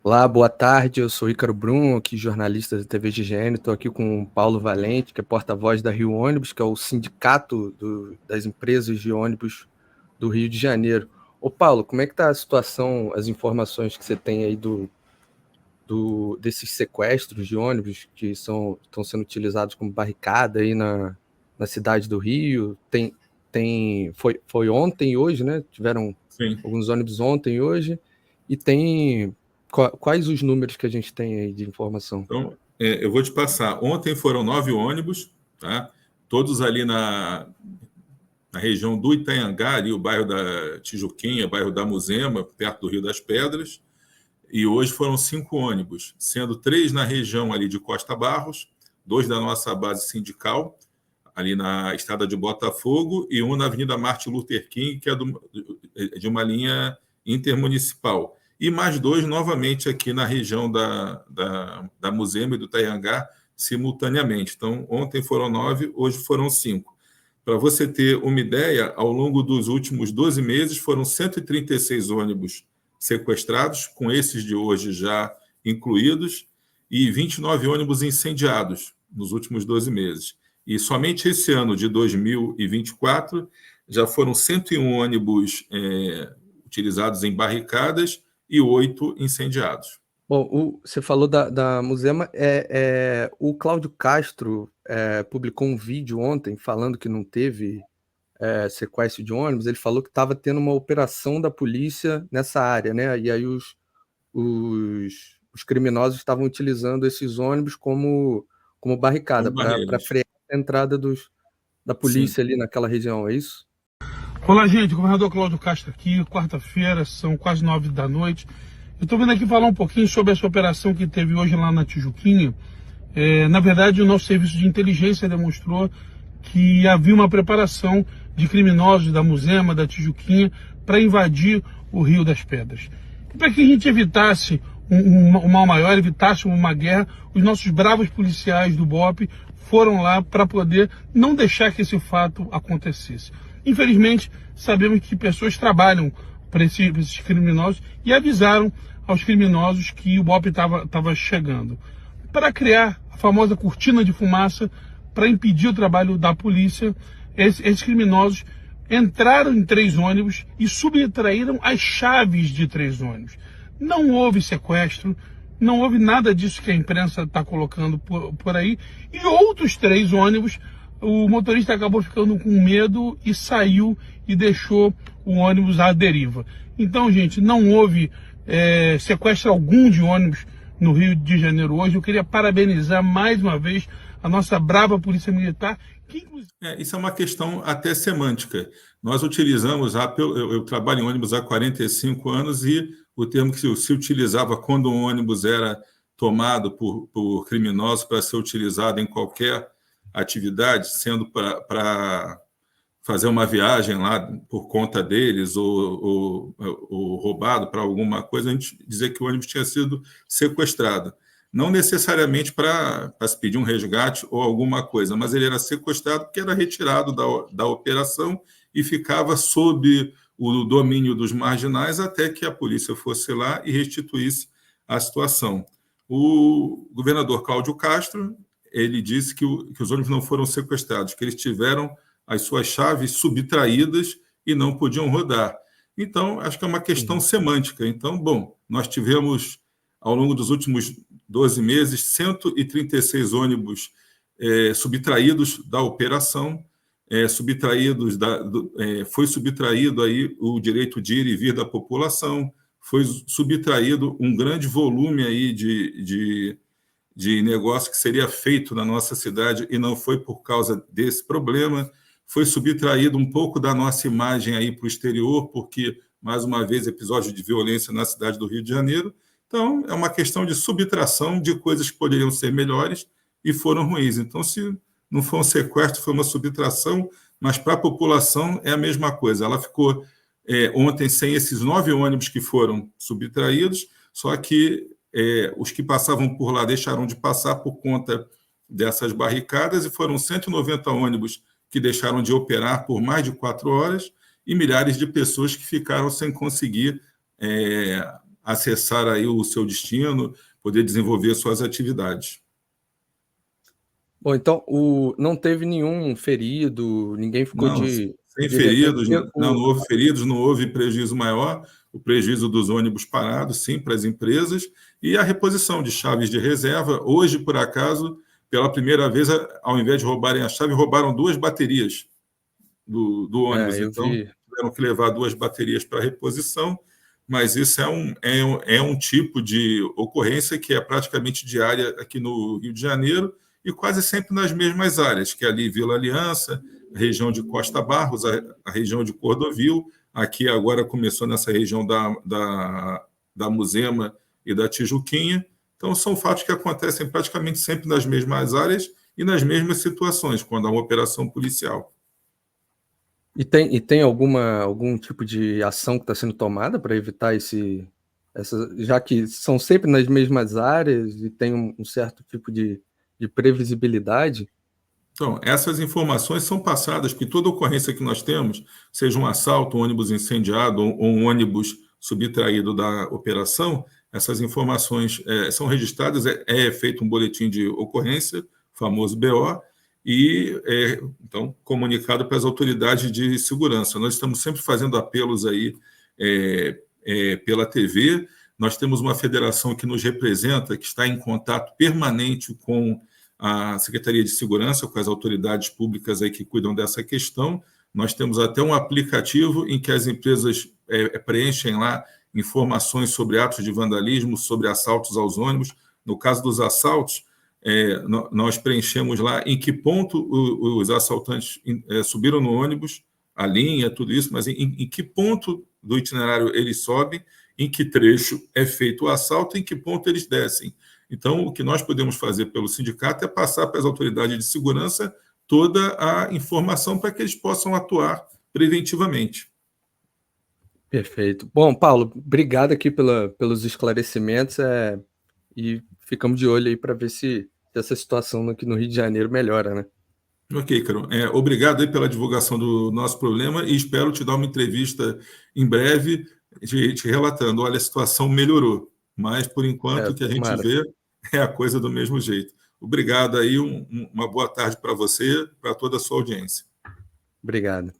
Olá, boa tarde. Eu sou Ícaro Brum, aqui jornalista da TV GGN. Estou aqui com o Paulo Valente, que é porta-voz da Rio Ônibus, que é o sindicato das empresas de ônibus do Rio de Janeiro. Ô Paulo, como é que está a situação, as informações que você tem aí desses sequestros de ônibus que estão sendo utilizados como barricada aí na cidade do Rio? Foi ontem e hoje, né? Tiveram Sim. alguns ônibus ontem e hoje. E tem quais os números que a gente tem aí de informação? Então, eu vou te passar. Ontem foram 9 ônibus, tá? Todos ali na região do Itanhangá, ali o bairro da Tijuquinha, bairro da Muzema, perto do Rio das Pedras. E hoje foram 5 ônibus, sendo 3 na região ali de Costa Barros, 2 da nossa base sindical, ali na estrada de Botafogo, e um na Avenida Martin Luther King, que é de uma linha intermunicipal. E mais 2 novamente aqui na região da Muzema e do Itanhangá, simultaneamente. Então, ontem foram 9, hoje foram 5. Para você ter uma ideia, ao longo dos últimos 12 meses, foram 136 ônibus sequestrados, com esses de hoje já incluídos, e 29 ônibus incendiados nos últimos 12 meses. E somente esse ano de 2024 já foram 101 ônibus utilizados em barricadas e 8 incendiados. Bom, você falou da Musema, o Cláudio Castro publicou um vídeo ontem falando que não teve sequestro de ônibus. Ele falou que estava tendo uma operação da polícia nessa área, né? E aí os criminosos estavam utilizando esses ônibus como barricada Como para barreiras. frear a entrada da Sim. polícia ali naquela região, é isso? Olá, gente. Governador Cláudio Castro aqui. Quarta-feira, são quase 9 da noite. Eu estou vindo aqui falar um pouquinho sobre essa operação que teve hoje lá na Tijuquinha. Na verdade, o nosso serviço de inteligência demonstrou que havia uma preparação de criminosos da Muzema, da Tijuquinha, para invadir o Rio das Pedras. E para que a gente evitasse um mal maior, evitasse uma guerra, os nossos bravos policiais do BOPE foram lá para poder não deixar que esse fato acontecesse. Infelizmente, sabemos que pessoas trabalham para esses criminosos e avisaram aos criminosos que o BOPE estava chegando, para criar a famosa cortina de fumaça, para impedir o trabalho da polícia. Esses criminosos entraram em 3 ônibus e subtraíram as chaves de 3 ônibus. Não houve sequestro, não houve nada disso que a imprensa está colocando por aí. E outros 3 ônibus, o motorista acabou ficando com medo e saiu e deixou o ônibus à deriva. Então, gente, não houve sequestro algum de ônibus no Rio de Janeiro hoje. Eu queria parabenizar mais uma vez a nossa brava Polícia Militar, que inclusive... Isso é uma questão até semântica. Nós utilizamos, eu trabalho em ônibus há 45 anos e o termo que se utilizava quando um ônibus era tomado por criminosos para ser utilizado em qualquer atividade, sendo para fazer uma viagem lá por conta deles ou roubado para alguma coisa, a gente dizer que o ônibus tinha sido sequestrado. Não necessariamente para se pedir um resgate ou alguma coisa, mas ele era sequestrado porque era retirado da operação e ficava sob o domínio dos marginais até que a polícia fosse lá e restituísse a situação. O governador Cláudio Castro, ele disse que os ônibus não foram sequestrados, que eles tiveram as suas chaves subtraídas e não podiam rodar. Então, acho que é uma questão semântica. Então, bom, nós tivemos, ao longo dos últimos 12 meses, 136 ônibus subtraídos da operação, foi subtraído aí o direito de ir e vir da população, foi subtraído um grande volume aí de negócio que seria feito na nossa cidade e não foi por causa desse problema, foi subtraído um pouco da nossa imagem aí para o exterior, porque, mais uma vez, episódio de violência na cidade do Rio de Janeiro. Então, é uma questão de subtração de coisas que poderiam ser melhores e foram ruins. Então, se não foi um sequestro, foi uma subtração, mas para a população é a mesma coisa. Ela ficou ontem sem esses 9 ônibus que foram subtraídos, só que os que passavam por lá deixaram de passar por conta dessas barricadas e foram 190 ônibus que deixaram de operar por mais de 4 horas e milhares de pessoas que ficaram sem conseguir acessar aí o seu destino, poder desenvolver suas atividades. Bom, então não teve nenhum ferido, ninguém ficou Não, de sem refém. feridos, não houve feridos, não houve prejuízo maior, o prejuízo dos ônibus parados, sim, para as empresas, e a reposição de chaves de reserva. Hoje, por acaso, pela primeira vez, ao invés de roubarem a chave, roubaram 2 baterias do ônibus. Eu Então, vi. tiveram que levar 2 baterias para reposição, mas isso é um tipo de ocorrência que é praticamente diária aqui no Rio de Janeiro e quase sempre nas mesmas áreas, que é ali Vila Aliança, a região de Costa Barros, a região de Cordovil, aqui agora começou nessa região da Muzema e da Tijuquinha. Então, são fatos que acontecem praticamente sempre nas mesmas áreas e nas mesmas situações, quando há uma operação policial. E tem algum tipo de ação que está sendo tomada para evitar já que são sempre nas mesmas áreas e tem um certo tipo de previsibilidade? Então, essas informações são passadas, porque toda ocorrência que nós temos, seja um assalto, um ônibus incendiado ou um ônibus subtraído da operação, essas informações são registradas, é feito um boletim de ocorrência, famoso BO, e então comunicado para as autoridades de segurança. Nós estamos sempre fazendo apelos aí pela TV. Nós temos uma federação que nos representa, que está em contato permanente com a Secretaria de Segurança, com as autoridades públicas aí que cuidam dessa questão. Nós temos até um aplicativo em que as empresas preenchem lá informações sobre atos de vandalismo, sobre assaltos aos ônibus. No caso dos assaltos, nós preenchemos lá em que ponto os assaltantes subiram no ônibus, a linha, tudo isso, mas em que ponto do itinerário eles sobem, em que trecho é feito o assalto, em que ponto eles descem. Então, o que nós podemos fazer pelo sindicato é passar para as autoridades de segurança toda a informação para que eles possam atuar preventivamente. Perfeito. Bom, Paulo, obrigado aqui pelos esclarecimentos e ficamos de olho aí para ver se essa situação aqui no Rio de Janeiro melhora, né? Ok, Carol. Obrigado aí pela divulgação do nosso problema e espero te dar uma entrevista em breve te relatando, olha, a situação melhorou, mas por enquanto o que a gente Tomara. vê é a coisa do mesmo jeito. Obrigado aí, uma boa tarde para você, para toda a sua audiência. Obrigado.